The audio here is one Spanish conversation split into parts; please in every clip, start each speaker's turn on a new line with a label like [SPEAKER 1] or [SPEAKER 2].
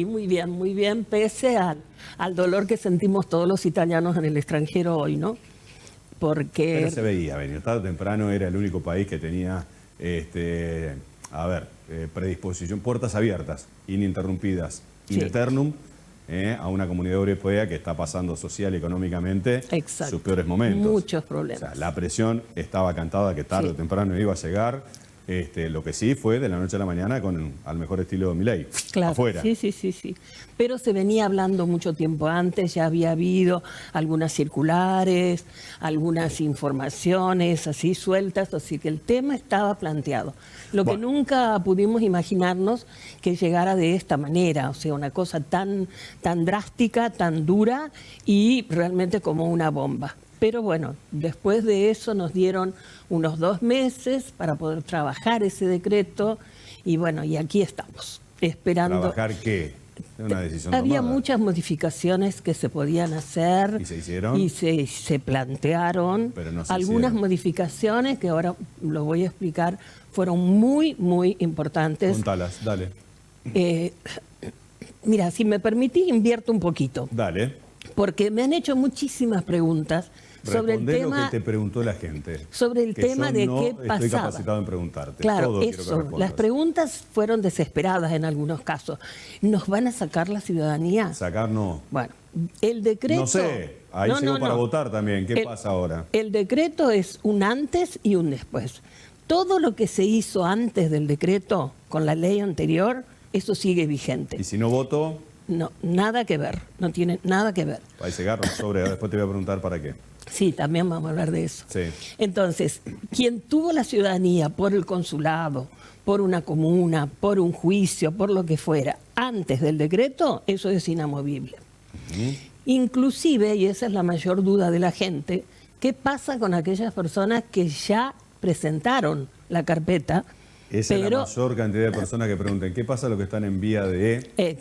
[SPEAKER 1] Y muy bien, pese al dolor que sentimos todos los italianos en el extranjero hoy, ¿no? Porque...
[SPEAKER 2] Pero se veía venir, tarde o temprano era el único país que tenía, predisposición, puertas abiertas, ininterrumpidas, in eternum, a una comunidad europea que está pasando social y económicamente sus peores momentos.
[SPEAKER 1] Muchos problemas.
[SPEAKER 2] O sea, la presión estaba cantada que tarde o temprano iba a llegar. Lo que sí fue de la noche a la mañana al mejor estilo de Milei,
[SPEAKER 1] claro,
[SPEAKER 2] afuera.
[SPEAKER 1] Sí. Pero se venía hablando mucho tiempo antes, ya había habido algunas circulares, algunas informaciones así sueltas, así que el tema estaba planteado. Lo que nunca pudimos imaginarnos que llegara de esta manera, o sea, una cosa tan drástica, tan dura y realmente como una bomba. Pero bueno, después de eso nos dieron unos 2 meses para poder trabajar ese decreto y bueno, y aquí estamos, esperando.
[SPEAKER 2] ¿Trabajar qué? Es una decisión
[SPEAKER 1] Había
[SPEAKER 2] tomada.
[SPEAKER 1] muchas modificaciones que se podían hacer.
[SPEAKER 2] ¿Y se hicieron?
[SPEAKER 1] Y se plantearon.
[SPEAKER 2] Pero no se
[SPEAKER 1] algunas
[SPEAKER 2] hicieron.
[SPEAKER 1] modificaciones que ahora lo voy a explicar, fueron muy importantes.
[SPEAKER 2] Contalas, dale.
[SPEAKER 1] Mira, si me permitís, invierto un poquito.
[SPEAKER 2] Dale.
[SPEAKER 1] Porque me han hecho muchísimas preguntas sobre el
[SPEAKER 2] Respondé
[SPEAKER 1] tema.
[SPEAKER 2] lo que te preguntó la gente.
[SPEAKER 1] Sobre el tema de qué pasaba.
[SPEAKER 2] Estoy capacitado en preguntarte.
[SPEAKER 1] Claro,
[SPEAKER 2] Todo quiero que
[SPEAKER 1] eso.
[SPEAKER 2] respondas.
[SPEAKER 1] Las preguntas fueron desesperadas en algunos casos. ¿Nos van a sacar la ciudadanía?
[SPEAKER 2] Sacar no.
[SPEAKER 1] Bueno, el decreto...
[SPEAKER 2] No sé, ahí llego para votar también. ¿Qué pasa ahora?
[SPEAKER 1] El decreto es un antes y un después. Todo lo que se hizo antes del decreto con la ley anterior, eso sigue vigente.
[SPEAKER 2] ¿Y si no voto?
[SPEAKER 1] No, nada que ver, no tiene nada que ver.
[SPEAKER 2] Ahí se agarra sobre, después te voy a preguntar para qué.
[SPEAKER 1] Sí, también vamos a hablar de eso.
[SPEAKER 2] Sí.
[SPEAKER 1] Entonces, quien tuvo la ciudadanía por el consulado, por una comuna, por un juicio, por lo que fuera, antes del decreto, eso es inamovible. Inclusive, y esa es la mayor duda de la gente, ¿qué pasa con aquellas personas que ya presentaron la carpeta?
[SPEAKER 2] Esa es la mayor cantidad de personas que preguntan, ¿qué pasa lo que están en vía de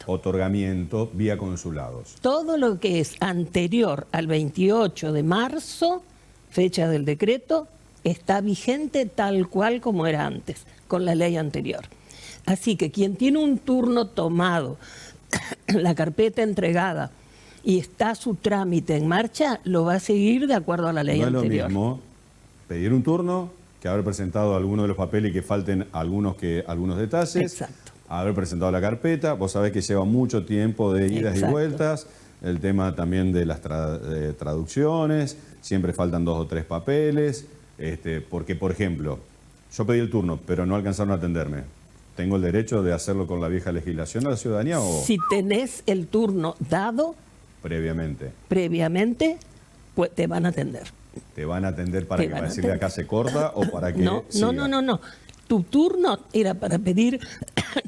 [SPEAKER 2] otorgamiento vía consulados?
[SPEAKER 1] Todo lo que es anterior al 28 de marzo, fecha del decreto, está vigente tal cual como era antes, con la ley anterior. Así que quien tiene un turno tomado, la carpeta entregada y está su trámite en marcha, lo va a seguir de acuerdo a la ley anterior.
[SPEAKER 2] No es lo mismo pedir un turno que haber presentado algunos de los papeles y que falten algunos detalles.
[SPEAKER 1] Exacto.
[SPEAKER 2] Haber presentado la carpeta. Vos sabés que lleva mucho tiempo de idas y vueltas. El tema también de las traducciones. Siempre faltan 2 o 3 papeles. Porque, por ejemplo, yo pedí el turno, pero no alcanzaron a atenderme. ¿Tengo el derecho de hacerlo con la vieja legislación a la ciudadanía o...?
[SPEAKER 1] Si tenés el turno dado...
[SPEAKER 2] Previamente,
[SPEAKER 1] pues te van a atender.
[SPEAKER 2] ¿Te van a atender para que para decirle acá se corta o para que
[SPEAKER 1] No. Tu turno era para pedir,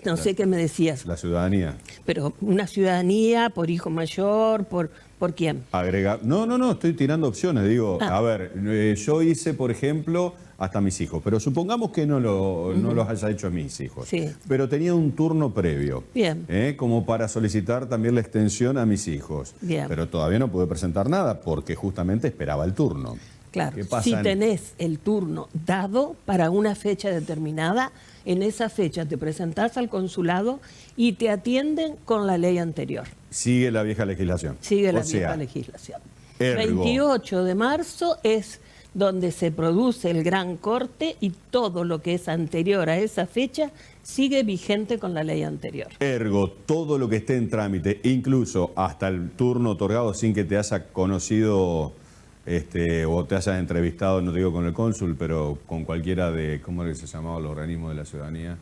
[SPEAKER 1] no sé qué me decías.
[SPEAKER 2] La ciudadanía.
[SPEAKER 1] Pero una ciudadanía por hijo mayor, ¿por quién?
[SPEAKER 2] Agregar. No, estoy tirando opciones. Digo, a ver, yo hice, por ejemplo, hasta mis hijos, pero supongamos que no los haya hecho mis hijos.
[SPEAKER 1] Sí.
[SPEAKER 2] Pero tenía un turno previo.
[SPEAKER 1] Bien.
[SPEAKER 2] Como para solicitar también la extensión a mis hijos.
[SPEAKER 1] Bien.
[SPEAKER 2] Pero todavía no pude presentar nada porque justamente esperaba el turno.
[SPEAKER 1] Claro, si tenés el turno dado para una fecha determinada, en esa fecha te presentás al consulado y te atienden con la ley anterior.
[SPEAKER 2] Sigue la vieja legislación.
[SPEAKER 1] Sigue la vieja legislación. 28 de marzo es donde se produce el gran corte y todo lo que es anterior a esa fecha sigue vigente con la ley anterior.
[SPEAKER 2] Ergo, todo lo que esté en trámite, incluso hasta el turno otorgado sin que te haya conocido... o te hayas entrevistado, no te digo con el cónsul, pero con cualquiera de, ¿cómo es que se llamaba los organismos de la ciudadanía?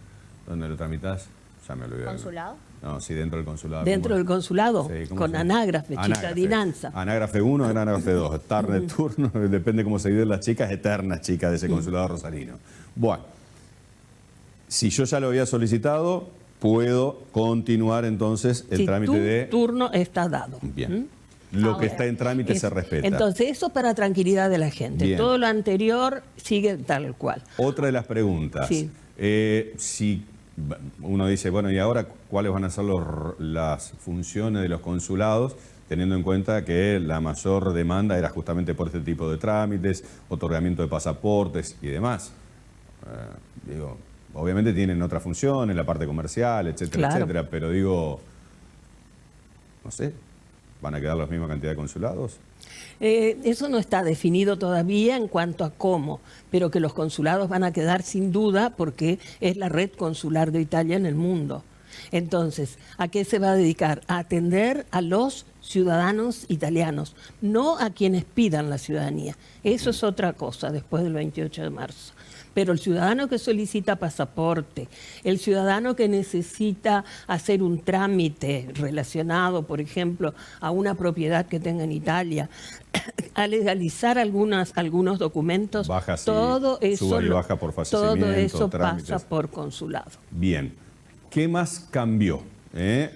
[SPEAKER 2] ¿Dónde lo tramitas? Ya me olvidé.
[SPEAKER 3] ¿Consulado?
[SPEAKER 2] No, sí, dentro del consulado.
[SPEAKER 1] ¿Dentro del consulado?
[SPEAKER 2] Sí,
[SPEAKER 1] con anágrafe, cittadinanza.
[SPEAKER 2] Anágrafe 1, anágrafe 2, tarde, turno, depende cómo se viven las chicas, eternas chicas de ese consulado rosarino. Bueno, si yo ya lo había solicitado, puedo continuar entonces el trámite de...
[SPEAKER 1] Tu turno está dado.
[SPEAKER 2] Bien. Lo que está en trámite se respeta.
[SPEAKER 1] Entonces, eso para tranquilidad de la gente.
[SPEAKER 2] Bien.
[SPEAKER 1] Todo lo anterior sigue tal cual.
[SPEAKER 2] Otra de las preguntas.
[SPEAKER 1] Sí.
[SPEAKER 2] Si uno dice, bueno, ¿y ahora cuáles van a ser las funciones de los consulados? Teniendo en cuenta que la mayor demanda era justamente por este tipo de trámites, otorgamiento de pasaportes y demás. Obviamente tienen otras funciones, la parte comercial, etcétera, etcétera, pero digo... no sé, ¿van a quedar la misma cantidad de consulados?
[SPEAKER 1] Eso no está definido todavía en cuanto a cómo, pero que los consulados van a quedar sin duda porque es la red consular de Italia en el mundo. Entonces, ¿a qué se va a dedicar? A atender a los ciudadanos italianos, no a quienes pidan la ciudadanía. Eso es otra cosa después del 28 de marzo. Pero el ciudadano que solicita pasaporte, el ciudadano que necesita hacer un trámite relacionado, por ejemplo, a una propiedad que tenga en Italia, a legalizar algunos documentos,
[SPEAKER 2] baja, sí,
[SPEAKER 1] todo eso,
[SPEAKER 2] suba y baja por fallecimiento,
[SPEAKER 1] todo eso
[SPEAKER 2] trámites.
[SPEAKER 1] pasa por consulado.
[SPEAKER 2] Bien. ¿Qué más cambió?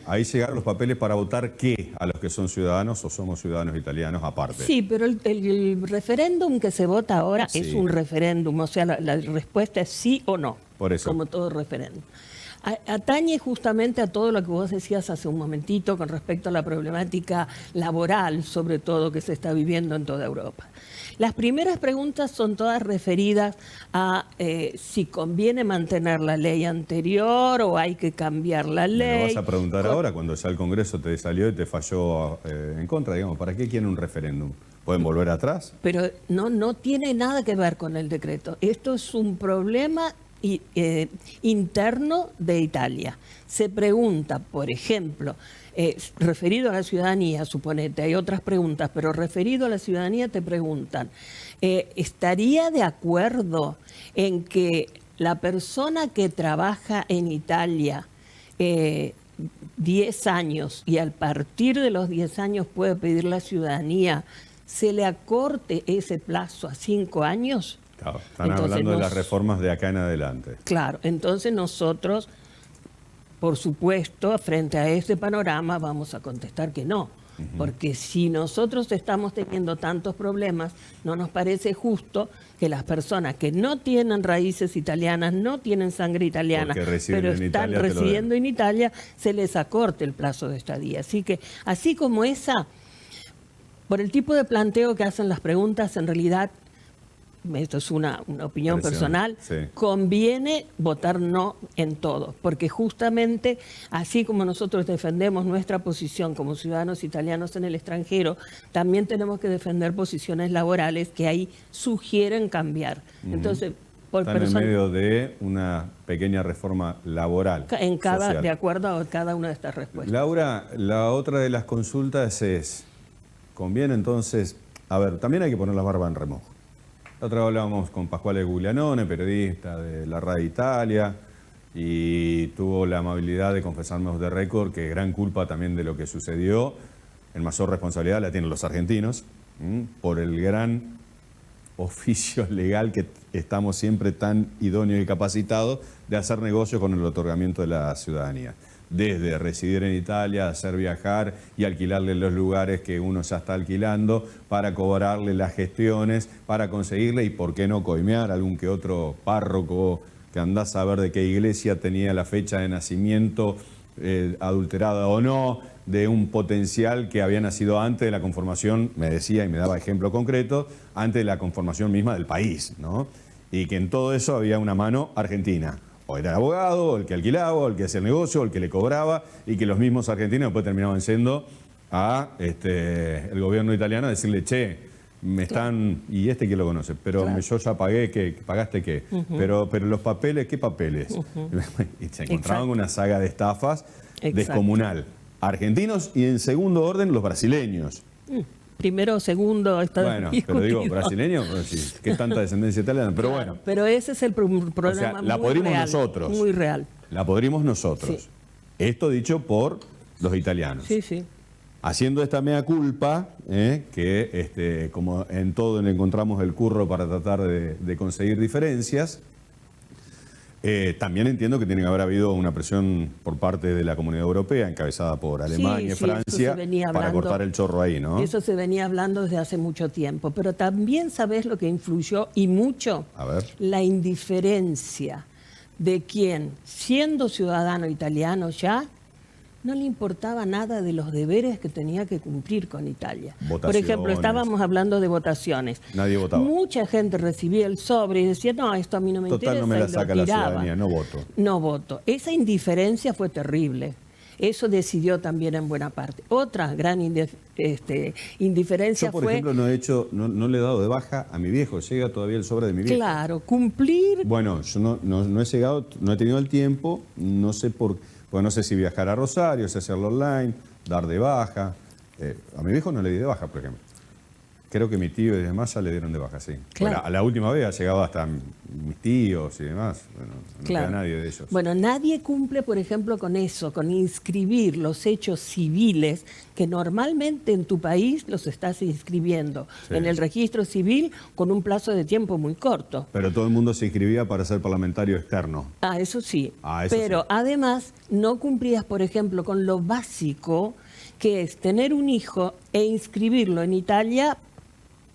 [SPEAKER 2] Ahí llegaron los papeles para votar ¿qué? A los que son ciudadanos o somos ciudadanos italianos aparte.
[SPEAKER 1] Sí, pero el referéndum que se vota ahora
[SPEAKER 2] Sí.
[SPEAKER 1] es un referéndum, o sea, la respuesta es sí o no,
[SPEAKER 2] Por eso.
[SPEAKER 1] como todo referéndum. Atañe justamente a todo lo que vos decías hace un momentito con respecto a la problemática laboral, sobre todo, que se está viviendo en toda Europa. Las primeras preguntas son todas referidas a si conviene mantener la ley anterior o hay que cambiar la ley.
[SPEAKER 2] Me lo vas a preguntar ahora cuando ya el Congreso te salió y te falló en contra, digamos. ¿Para qué quieren un referéndum? ¿Pueden volver atrás?
[SPEAKER 1] Pero no tiene nada que ver con el decreto. Esto es un problema interno de Italia. Se pregunta, por ejemplo, referido a la ciudadanía, suponete, hay otras preguntas, pero referido a la ciudadanía te preguntan, ¿estaría de acuerdo en que la persona que trabaja en Italia 10 años y al partir de los 10 años puede pedir la ciudadanía, se le acorte ese plazo a 5 años?
[SPEAKER 2] Claro, están
[SPEAKER 1] Entonces,
[SPEAKER 2] hablando de las reformas de acá en adelante.
[SPEAKER 1] Claro, entonces nosotros, por supuesto, frente a este panorama vamos a contestar que no. Porque si nosotros estamos teniendo tantos problemas, no nos parece justo que las personas que no tienen raíces italianas, no tienen sangre italiana, pero están residiendo en Italia, se les acorte el plazo de estadía. Así que, así como esa, por el tipo de planteo que hacen las preguntas, en realidad, esto es una opinión personal,
[SPEAKER 2] sí,
[SPEAKER 1] conviene votar no en todo, porque justamente así como nosotros defendemos nuestra posición como ciudadanos italianos en el extranjero, también tenemos que defender posiciones laborales que ahí sugieren cambiar. Entonces,
[SPEAKER 2] están en medio de una pequeña reforma laboral.
[SPEAKER 1] De acuerdo a cada una de estas respuestas.
[SPEAKER 2] Laura, la otra de las consultas es, ¿conviene entonces? A ver, también hay que poner la barba en remojo. La otra vez hablábamos con Pasquale Guglianone, periodista de la Radio Italia, y tuvo la amabilidad de confesarnos de récord que gran culpa también de lo que sucedió, en mayor responsabilidad la tienen los argentinos, por el gran oficio legal que estamos siempre tan idóneos y capacitados de hacer negocio con el otorgamiento de la ciudadanía. Desde residir en Italia, hacer viajar y alquilarle los lugares que uno ya está alquilando para cobrarle las gestiones, para conseguirle y por qué no coimear algún que otro párroco que andás a ver de qué iglesia tenía la fecha de nacimiento adulterada o no, de un potencial que había nacido antes de la conformación, me decía y me daba ejemplo concreto, antes de la conformación misma del país, ¿no? Y que en todo eso había una mano argentina. O era el abogado, o el que alquilaba, o el que hacía el negocio, o el que le cobraba, y que los mismos argentinos después terminaban siendo a el gobierno italiano a decirle, che, me están... Y quién lo conoce, pero
[SPEAKER 1] claro,
[SPEAKER 2] yo ya pagué, ¿pagaste qué? Pero los papeles, ¿qué papeles? Y se encontraban con una saga de estafas descomunal. Argentinos y en segundo orden los brasileños.
[SPEAKER 1] Primero, segundo, está
[SPEAKER 2] bueno,
[SPEAKER 1] discutido.
[SPEAKER 2] pero digo, brasileño, que tanta descendencia italiana, pero
[SPEAKER 1] claro,
[SPEAKER 2] bueno.
[SPEAKER 1] Pero ese es el problema,
[SPEAKER 2] o sea, la podrimos nosotros.
[SPEAKER 1] Muy real.
[SPEAKER 2] La podrimos nosotros.
[SPEAKER 1] Sí.
[SPEAKER 2] Esto dicho por los italianos.
[SPEAKER 1] Sí, sí.
[SPEAKER 2] Haciendo esta mea culpa, que como en todo le encontramos el curro para tratar de conseguir diferencias, también entiendo que tiene que haber habido una presión por parte de la Comunidad Europea, encabezada por Alemania y Francia, para cortar el chorro ahí, ¿no?
[SPEAKER 1] Eso se venía hablando desde hace mucho tiempo, pero también sabes lo que influyó y mucho,
[SPEAKER 2] a ver,
[SPEAKER 1] la indiferencia de quien, siendo ciudadano italiano ya, no le importaba nada de los deberes que tenía que cumplir con Italia. Por ejemplo, estábamos hablando de votaciones.
[SPEAKER 2] Nadie votaba.
[SPEAKER 1] Mucha gente recibía el sobre y decía, no, esto a mí no me interesa.
[SPEAKER 2] Total, no me la saca la ciudadanía, no voto.
[SPEAKER 1] No voto. Esa indiferencia fue terrible. Eso decidió también en buena parte. Otra gran indiferencia
[SPEAKER 2] Yo, por
[SPEAKER 1] fue...
[SPEAKER 2] ejemplo, no le he dado de baja a mi viejo, llega todavía el sobre de mi viejo.
[SPEAKER 1] Claro, cumplir...
[SPEAKER 2] Bueno, yo no he llegado, no he tenido el tiempo, no sé porque no sé si viajar a Rosario, si hacerlo online, dar de baja. A mi viejo no le di de baja, por ejemplo. Creo que mi tío y demás ya le dieron de baja, sí.
[SPEAKER 1] Claro.
[SPEAKER 2] Bueno, a la última vez ha llegado hasta mis tíos y demás. Bueno, no queda nadie de ellos.
[SPEAKER 1] Bueno, nadie cumple, por ejemplo, con eso, con inscribir los hechos civiles que normalmente en tu país los estás inscribiendo en el registro civil con un plazo de tiempo muy corto.
[SPEAKER 2] Pero todo el mundo se inscribía para ser parlamentario externo.
[SPEAKER 1] Eso sí.
[SPEAKER 2] Eso
[SPEAKER 1] pero
[SPEAKER 2] sí.
[SPEAKER 1] Además no cumplías, por ejemplo, con lo básico que es tener un hijo e inscribirlo en Italia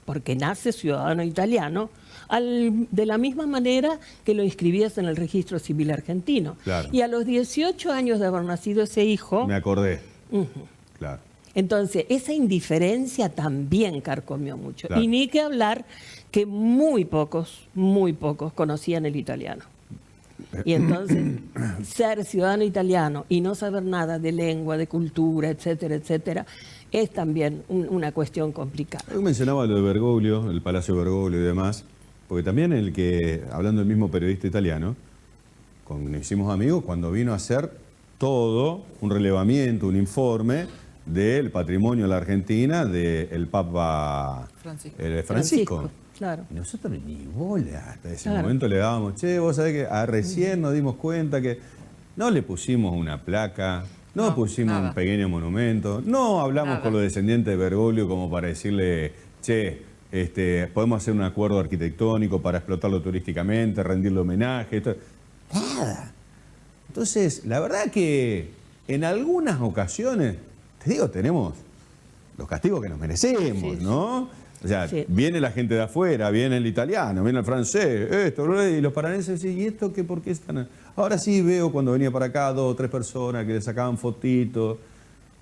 [SPEAKER 1] porque nace ciudadano italiano, de la misma manera que lo inscribías en el registro civil argentino.
[SPEAKER 2] Claro.
[SPEAKER 1] Y a los 18 años de haber nacido ese hijo...
[SPEAKER 2] Me acordé. Claro.
[SPEAKER 1] Entonces, esa indiferencia también carcomió mucho.
[SPEAKER 2] Claro.
[SPEAKER 1] Y ni que hablar que muy pocos conocían el italiano. Y entonces, ser ciudadano italiano y no saber nada de lengua, de cultura, etcétera, etcétera, es también una cuestión complicada.
[SPEAKER 2] Yo mencionaba lo de Bergoglio, el Palacio Bergoglio y demás, porque también hablando del mismo periodista italiano, nos hicimos amigos cuando vino a hacer todo un relevamiento, un informe del patrimonio de la Argentina del Papa Francisco.
[SPEAKER 1] Claro.
[SPEAKER 2] Y nosotros ni bola hasta ese momento le dábamos, vos sabés que recién nos dimos cuenta que no le pusimos una placa, no pusimos un pequeño monumento, no hablamos con los descendientes de Bergoglio como para decirle, podemos hacer un acuerdo arquitectónico para explotarlo turísticamente, rendirle homenaje. Nada. Entonces, la verdad que en algunas ocasiones, te digo, tenemos los castigos que nos merecemos, ¿no? O sea, viene la gente de afuera, viene el italiano, viene el francés, y los paranenses dicen, ¿y esto qué? ¿Por qué están? Ahora sí veo cuando venía para acá 2 o 3 personas que le sacaban fotitos.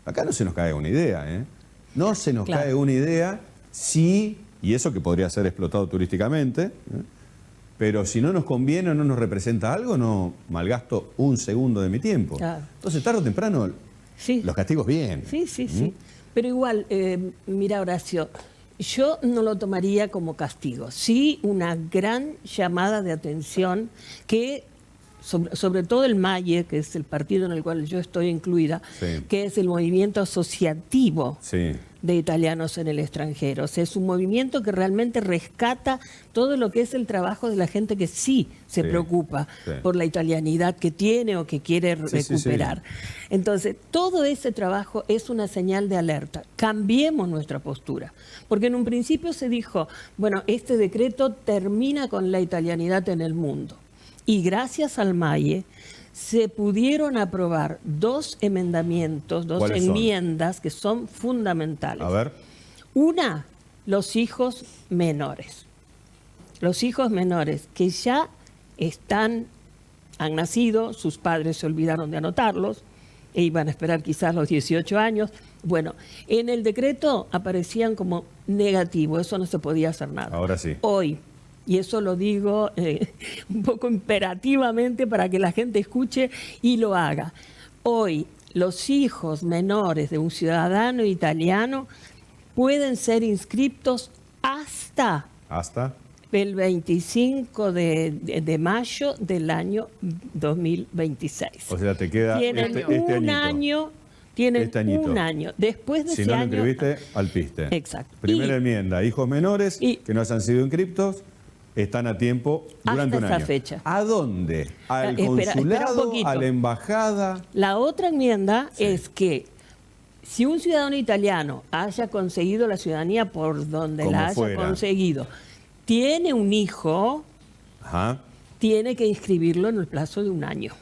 [SPEAKER 2] Acá no se nos cae una idea, ¿eh? No se nos cae una idea, sí, y eso que podría ser explotado turísticamente, pero si no nos conviene o no nos representa algo, no malgasto un segundo de mi tiempo. Claro. Entonces, tarde o temprano, los castigos bien.
[SPEAKER 1] Sí. Pero igual, mira, Horacio, yo no lo tomaría como castigo, sí una gran llamada de atención que, sobre todo el MAIE, que es el partido en el cual yo estoy incluida, que es el movimiento asociativo de italianos en el extranjero. O sea, es un movimiento que realmente rescata todo lo que es el trabajo de la gente que sí se preocupa por la italianidad que tiene o que quiere recuperar. Entonces, todo ese trabajo es una señal de alerta. Cambiemos nuestra postura. Porque en un principio se dijo, bueno, este decreto termina con la italianidad en el mundo. Y gracias al MAIE se pudieron aprobar 2 enmendamientos, 2 enmiendas que son fundamentales.
[SPEAKER 2] A ver.
[SPEAKER 1] Una, los hijos menores. Los hijos menores que ya han nacido, sus padres se olvidaron de anotarlos, e iban a esperar quizás los 18 años. Bueno, en el decreto aparecían como negativo, eso no se podía hacer nada.
[SPEAKER 2] Ahora sí.
[SPEAKER 1] Hoy, y eso lo digo un poco imperativamente para que la gente escuche y lo haga. Hoy, los hijos menores de un ciudadano italiano pueden ser inscriptos hasta el 25 de mayo del año 2026.
[SPEAKER 2] O sea, te queda
[SPEAKER 1] un año. Tienen un año. Después de
[SPEAKER 2] si
[SPEAKER 1] ese
[SPEAKER 2] no lo
[SPEAKER 1] año,
[SPEAKER 2] inscribiste, alpiste.
[SPEAKER 1] Exacto.
[SPEAKER 2] Primera enmienda, hijos menores que no hayan sido inscriptos están a tiempo durante un año.
[SPEAKER 1] Hasta esa fecha.
[SPEAKER 2] ¿A dónde? ¿Al consulado? ¿A la embajada?
[SPEAKER 1] La otra enmienda es que si un ciudadano italiano haya conseguido la ciudadanía por donde la haya conseguido, tiene un hijo, tiene que inscribirlo en el plazo de un año.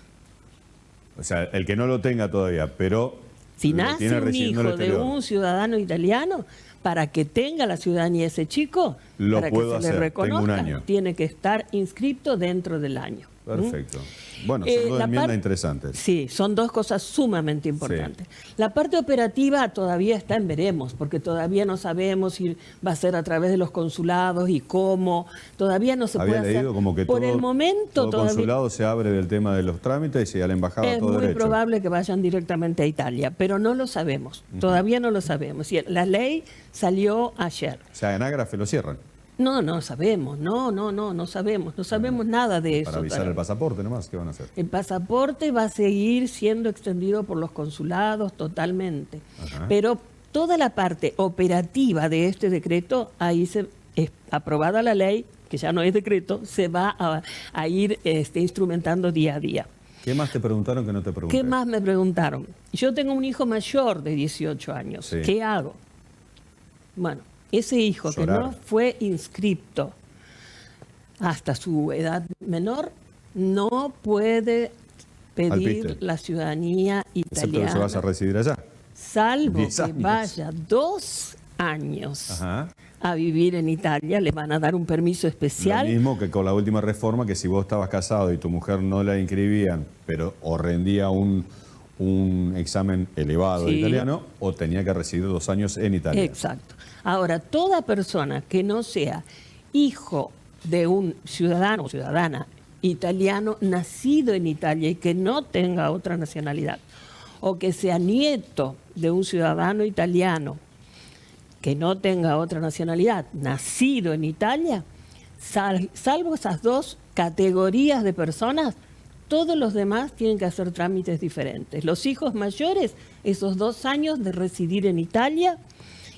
[SPEAKER 2] O sea, el que no lo tenga todavía, pero
[SPEAKER 1] si nace un hijo de un ciudadano italiano, para que tenga la ciudadanía ese chico, para que se le reconozca, tiene que estar inscrito dentro del año.
[SPEAKER 2] Perfecto. Bueno, son dos enmiendas interesantes.
[SPEAKER 1] Sí, son dos cosas sumamente importantes. Sí. La parte operativa todavía está en veremos, porque todavía no sabemos si va a ser a través de los consulados y cómo. Todavía no se puede hacer.
[SPEAKER 2] Había leído como que
[SPEAKER 1] por el momento
[SPEAKER 2] todo consulado se abre del tema de los trámites y a la embajada todo derecho.
[SPEAKER 1] Es muy probable que vayan directamente a Italia, pero no lo sabemos. Todavía no lo sabemos. Y la ley salió ayer.
[SPEAKER 2] O sea, en Ágrafe lo cierran.
[SPEAKER 1] No sabemos, no sabemos nada de eso.
[SPEAKER 2] Para avisar el pasaporte nomás, ¿qué van a hacer?
[SPEAKER 1] El pasaporte va a seguir siendo extendido por los consulados totalmente. Ajá. Pero toda la parte operativa de este decreto, ahí es aprobada la ley, que ya no es decreto, se va a ir instrumentando día a día.
[SPEAKER 2] ¿Qué más te preguntaron que no te pregunté?
[SPEAKER 1] ¿Qué más me preguntaron? Yo tengo un hijo mayor de 18 años. Sí. ¿Qué hago? Bueno, ese hijo que no fue inscripto hasta su edad menor no puede pedir la ciudadanía italiana.
[SPEAKER 2] Excepto que se vas a residir allá.
[SPEAKER 1] Salvo que vaya 2 años a vivir en Italia, le van a dar un permiso especial.
[SPEAKER 2] Lo mismo que con la última reforma, que si vos estabas casado y tu mujer no la inscribían, pero o rendía un examen elevado de italiano, o tenía que residir 2 años en Italia.
[SPEAKER 1] Exacto. Ahora, toda persona que no sea hijo de un ciudadano o ciudadana italiano nacido en Italia y que no tenga otra nacionalidad, o que sea nieto de un ciudadano italiano que no tenga otra nacionalidad, nacido en Italia, salvo esas 2 categorías de personas, todos los demás tienen que hacer trámites diferentes. Los hijos mayores, esos 2 años de residir en Italia,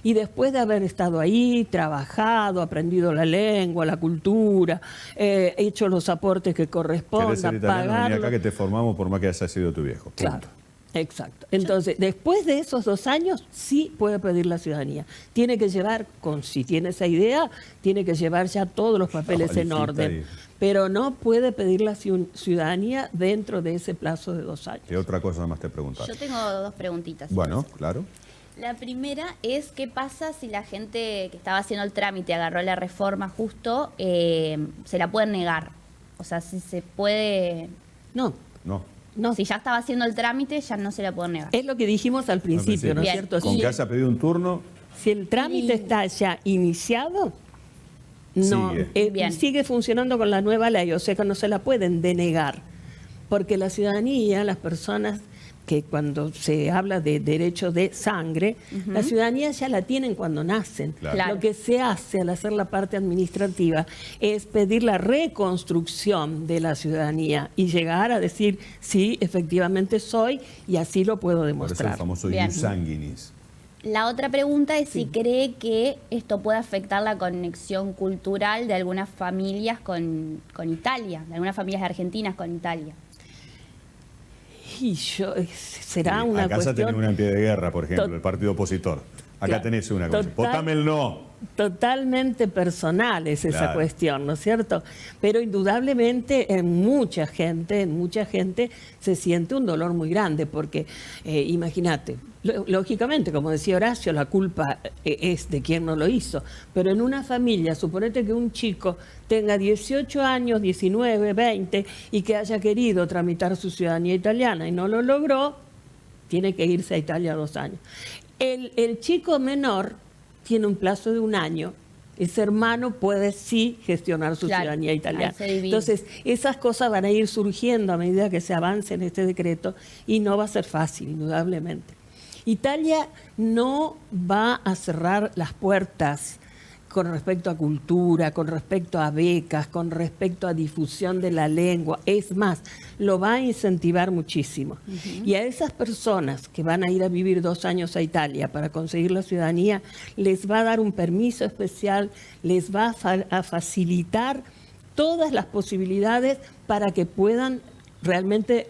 [SPEAKER 1] y después de haber estado ahí, trabajado, aprendido la lengua, la cultura, hecho los aportes que correspondan,
[SPEAKER 2] pagar. Acá que te formamos por más que haya sido tu viejo.
[SPEAKER 1] Claro, exacto. Entonces, después de esos 2 años, sí puede pedir la ciudadanía. Tiene que llevar, si tiene esa idea, tiene que llevar ya todos los papeles en orden. Pero no puede pedir la ciudadanía dentro de ese plazo de 2 años.
[SPEAKER 2] ¿Qué otra cosa más te preguntaron?
[SPEAKER 3] Yo tengo 2 preguntitas.
[SPEAKER 2] Bueno, claro.
[SPEAKER 3] La primera es, ¿qué pasa si la gente que estaba haciendo el trámite agarró la reforma justo, se la pueden negar? O sea, si se puede...
[SPEAKER 1] No.
[SPEAKER 3] Si ya estaba haciendo el trámite, ya no se la pueden negar.
[SPEAKER 1] Es lo que dijimos al principio, ¿no es cierto?
[SPEAKER 2] Con que haya pedido un turno...
[SPEAKER 1] Si el trámite está ya iniciado, no, sigue funcionando con la nueva ley, o sea que no se la pueden denegar. Porque la ciudadanía, las personas... que cuando se habla de derecho de sangre, la ciudadanía ya la tienen cuando nacen. Claro. Lo que se hace al hacer la parte administrativa es pedir la reconstrucción de la ciudadanía y llegar a decir, sí, efectivamente soy, y así lo puedo demostrar.
[SPEAKER 2] Por eso el famoso ius sanguinis.
[SPEAKER 3] La otra pregunta es si cree que esto puede afectar la conexión cultural de algunas familias con Italia, de algunas familias argentinas con Italia.
[SPEAKER 1] Y será una
[SPEAKER 2] acá
[SPEAKER 1] cuestión...
[SPEAKER 2] Acá tenés una en pie de guerra, por ejemplo, el partido opositor. Acá tenés una cosa. Votame el no.
[SPEAKER 1] Totalmente personal es esa cuestión, ¿no es cierto? Pero indudablemente en mucha gente se siente un dolor muy grande, porque imagínate, lógicamente, como decía Horacio, la culpa es de quien no lo hizo, pero en una familia, suponete que un chico tenga 18 años, 19, 20 y que haya querido tramitar su ciudadanía italiana y no lo logró, tiene que irse a Italia 2 años. El chico menor tiene un plazo de 1 año. Ese hermano puede sí gestionar su ciudadanía italiana. Entonces, esas cosas van a ir surgiendo a medida que se avance en este decreto y no va a ser fácil, indudablemente. Italia no va a cerrar las puertas con respecto a cultura, con respecto a becas, con respecto a difusión de la lengua. Es más, lo va a incentivar muchísimo. Y a esas personas que van a ir a vivir 2 años a Italia para conseguir la ciudadanía, les va a dar un permiso especial, les va a facilitar todas las posibilidades para que puedan realmente,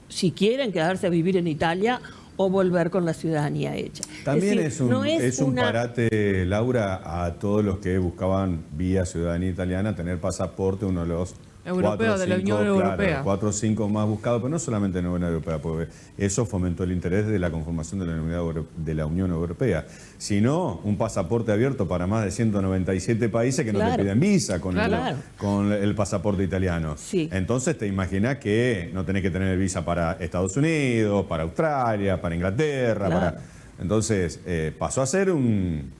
[SPEAKER 1] si quieren quedarse a vivir en Italia, o volver con la ciudadanía hecha.
[SPEAKER 2] También es un parate, Laura, a todos los que buscaban vía ciudadanía italiana tener pasaporte, uno de los
[SPEAKER 4] Europeo, de la Unión Europea.
[SPEAKER 2] 4 o 5 más buscados, pero no solamente en la Unión Europea, porque eso fomentó el interés de la conformación de la Unión Europea, sino un pasaporte abierto para más de 197 países que no te piden visa con el pasaporte italiano.
[SPEAKER 1] Sí.
[SPEAKER 2] Entonces te imaginas que no tenés que tener visa para Estados Unidos, para Australia, para Inglaterra, entonces pasó a ser un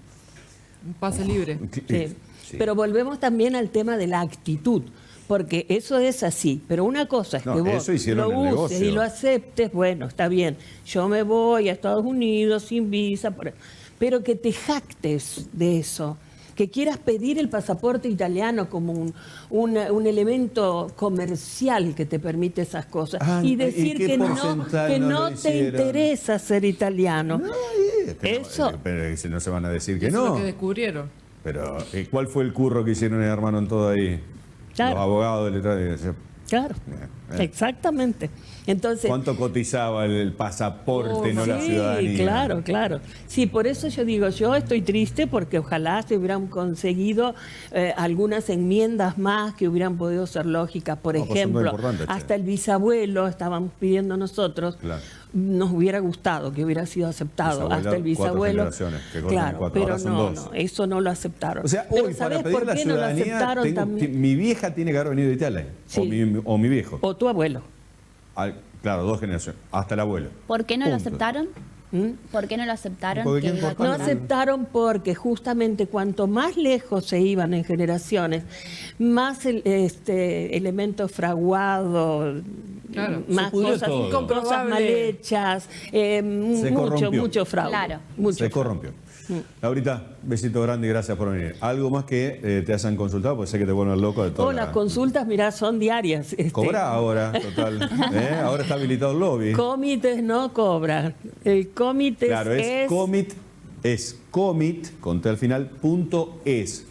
[SPEAKER 4] pase libre.
[SPEAKER 1] Sí. Pero volvemos también al tema de la actitud. Porque eso es así, pero una cosa es que vos lo uses y lo aceptes, bueno, está bien, yo me voy a Estados Unidos sin visa, pero que te jactes de eso, que quieras pedir el pasaporte italiano como un elemento comercial que te permite esas cosas y decir que no te interesa ser italiano.
[SPEAKER 2] Pero no se van a decir que
[SPEAKER 4] eso
[SPEAKER 2] no.
[SPEAKER 4] Es lo que descubrieron.
[SPEAKER 2] Pero ¿cuál fue el curro que hicieron, hermano, en todo ahí?
[SPEAKER 1] Claro.
[SPEAKER 2] Los abogados letrados.
[SPEAKER 1] Claro, exactamente. Entonces,
[SPEAKER 2] ¿cuánto cotizaba el pasaporte, no la ciudadanía?
[SPEAKER 1] Claro. Sí, por eso yo digo, yo estoy triste porque ojalá se hubieran conseguido algunas enmiendas más que hubieran podido ser lógicas. Por ejemplo, hasta el bisabuelo estábamos pidiendo nosotros. Claro. Nos hubiera gustado que hubiera sido aceptado hasta el bisabuelo. Claro, pero no, eso no lo aceptaron.
[SPEAKER 2] O sea, hoy para pedir la ciudadanía, mi vieja tiene que haber venido de Italia, o mi viejo.
[SPEAKER 1] O tu abuelo.
[SPEAKER 2] Claro, 2 generaciones, hasta el abuelo.
[SPEAKER 3] ¿Por qué no lo aceptaron? ¿Por qué no lo aceptaron?
[SPEAKER 1] No aceptaron porque justamente cuanto más lejos se iban en generaciones, más elementos fraguados, más cosas mal hechas, mucho fraude.
[SPEAKER 3] Claro.
[SPEAKER 2] Se corrompió. Laurita, besito grande y gracias por venir. ¿Algo más que te hayan consultado? Pues sé que te vuelven loco de todo.
[SPEAKER 1] Las consultas, mirá, son diarias.
[SPEAKER 2] Cobra ahora, total. Ahora está habilitado el lobby.
[SPEAKER 1] Comites no cobra. El comité
[SPEAKER 2] es comit, conté al final, .es.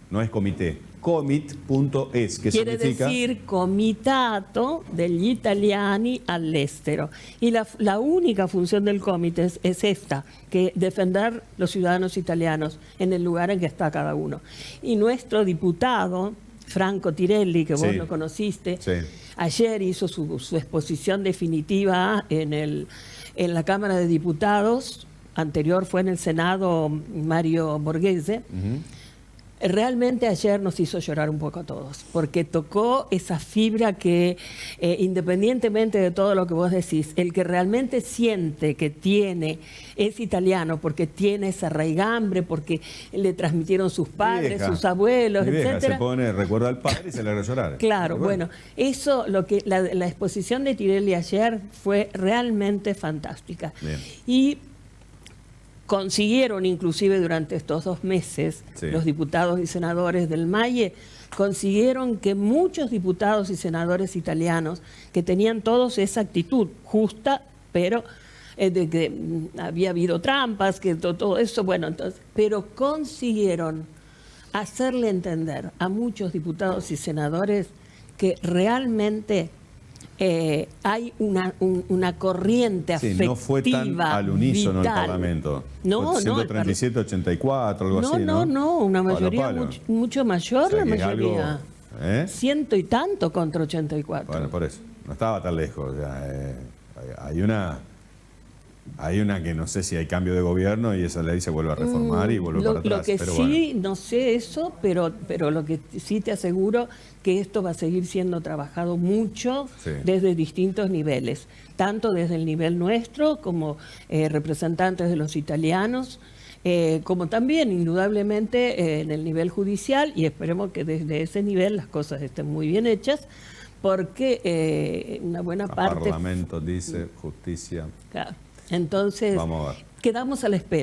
[SPEAKER 2] No es comité. Comit.es, que
[SPEAKER 1] quiere decir Comitato degli Italiani all'estero. Y la única función del comité es esta, que defender los ciudadanos italianos en el lugar en que está cada uno. Y nuestro diputado, Franco Tirelli, que vos lo conociste, ayer hizo su exposición definitiva en la Cámara de Diputados, anterior fue en el Senado Mario Borghese. Realmente ayer nos hizo llorar un poco a todos, porque tocó esa fibra que, independientemente de todo lo que vos decís, el que realmente siente que es italiano, porque tiene esa raigambre, porque le transmitieron sus padres, sus abuelos, etcétera.
[SPEAKER 2] Recuerda al padre y se le hará llorar.
[SPEAKER 1] Claro, bueno, eso, la exposición de Tirelli ayer fue realmente fantástica. Bien. Y consiguieron, inclusive durante estos 2 meses, los diputados y senadores del MAIE, consiguieron que muchos diputados y senadores italianos, que tenían todos esa actitud justa, pero de que había habido trampas, que todo eso, bueno, entonces, pero consiguieron hacerle entender a muchos diputados y senadores que realmente hay una corriente afectiva.
[SPEAKER 2] No fue tan al unísono
[SPEAKER 1] vital.
[SPEAKER 2] El Parlamento.
[SPEAKER 1] No,
[SPEAKER 2] 137, 84, algo así, ¿no?
[SPEAKER 1] No, una mayoría mucho mayor, o sea, la mayoría.
[SPEAKER 2] Algo,
[SPEAKER 1] 100 y tanto contra 84.
[SPEAKER 2] Bueno, por eso. No estaba tan lejos. O sea, hay una que no sé si hay cambio de gobierno y esa ley se vuelve a reformar y vuelve para atrás.
[SPEAKER 1] Lo que
[SPEAKER 2] pero
[SPEAKER 1] sí, no sé eso, pero lo que sí te aseguro que esto va a seguir siendo trabajado mucho desde distintos niveles, tanto desde el nivel nuestro como representantes de los italianos, como también indudablemente en el nivel judicial, y esperemos que desde ese nivel las cosas estén muy bien hechas, porque una buena parte...
[SPEAKER 2] El Parlamento dice justicia.
[SPEAKER 1] Claro. Entonces, quedamos a la espera.